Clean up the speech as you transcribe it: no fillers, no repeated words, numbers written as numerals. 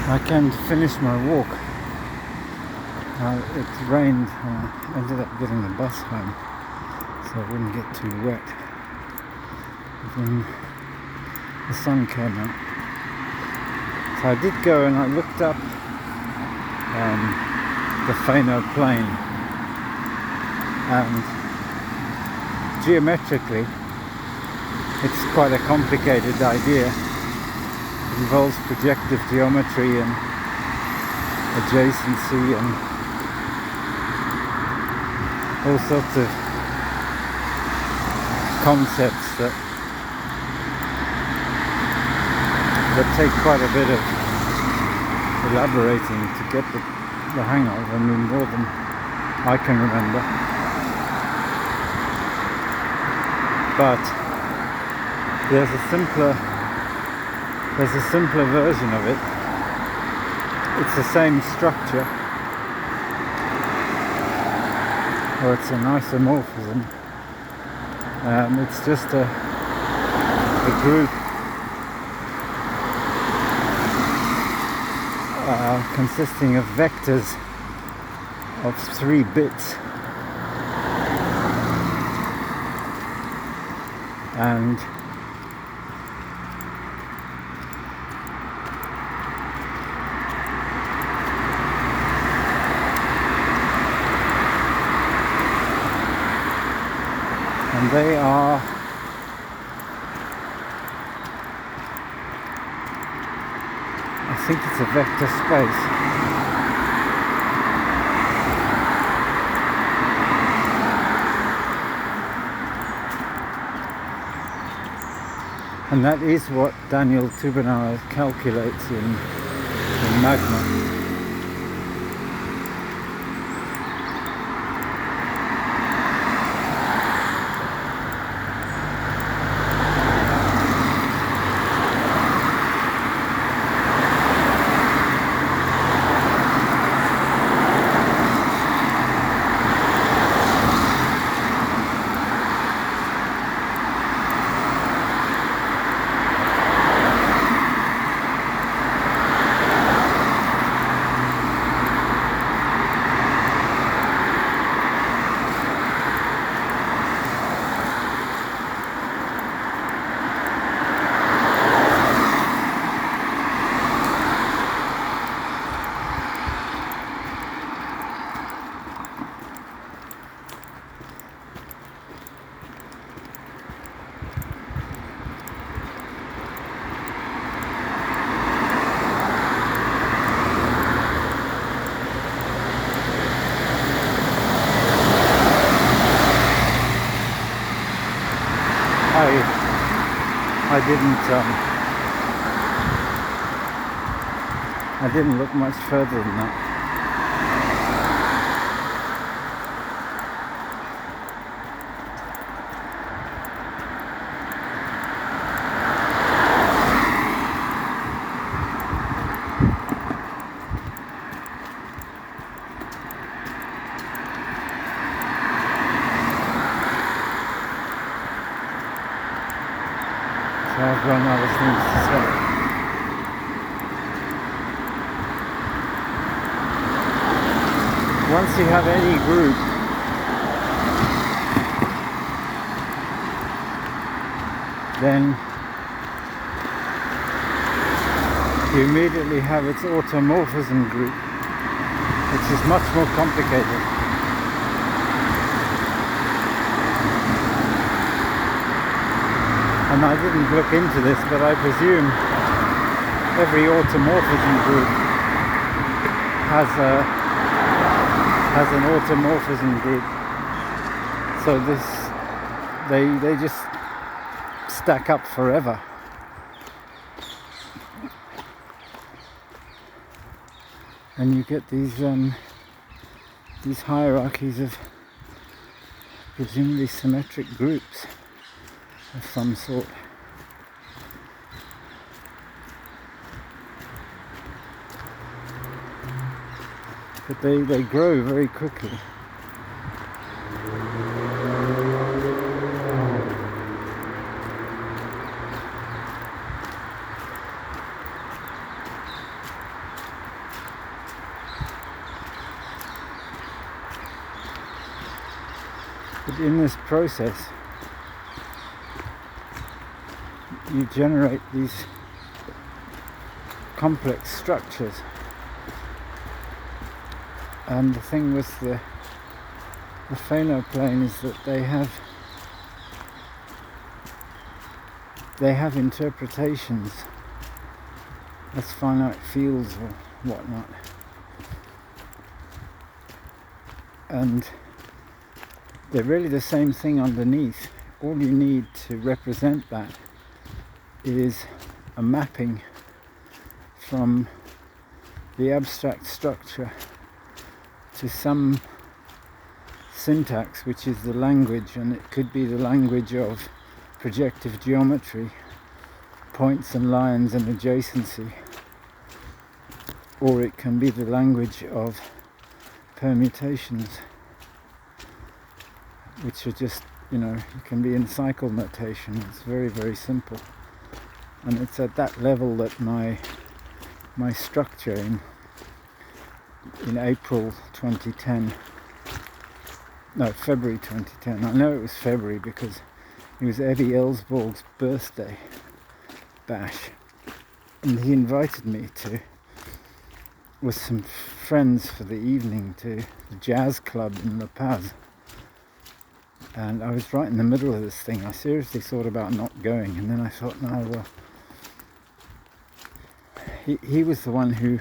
I came to finish my walk. It rained and I ended up getting the bus home so I wouldn't get too wet. But then the sun came out. So I did go and I looked up the Fano Plain, and geometrically it's quite a complicated idea. It involves projective geometry and adjacency and all sorts of concepts that take quite a bit of elaborating to get the hang of. I mean, more than I can remember. But there's a simpler version of it. It's the same structure, or it's an isomorphism. It's just a group consisting of vectors of 3 bits, and they are I think it's a vector space. And that is what Daniel Tubinauer calculates in magma. I didn't look much further than that. So I've got other things to say. Once you have any group, then you immediately have its automorphism group, which is much more complicated. And I didn't look into this, but I presume every automorphism group has an automorphism group. So they just stack up forever. And you get these hierarchies of presumably symmetric groups of some sort. But they grow very quickly. But in this process, you generate these complex structures. And the thing with the phonoplane is that they have interpretations as finite fields or whatnot. And they're really the same thing underneath. All you need to represent that is a mapping from the abstract structure to some syntax, which is the language, and it could be the language of projective geometry, points and lines and adjacency, or it can be the language of permutations, which are just, it can be in cycle notation. It's very, very simple. And it's at that level that my structure in April 2010, no, February 2010, I know it was February because it was Ebbe Ellsborg's birthday bash, and he invited me with some friends for the evening to the jazz club in La Paz. And I was right in the middle of this thing. I seriously thought about not going, and then I thought, no, well, he was the one who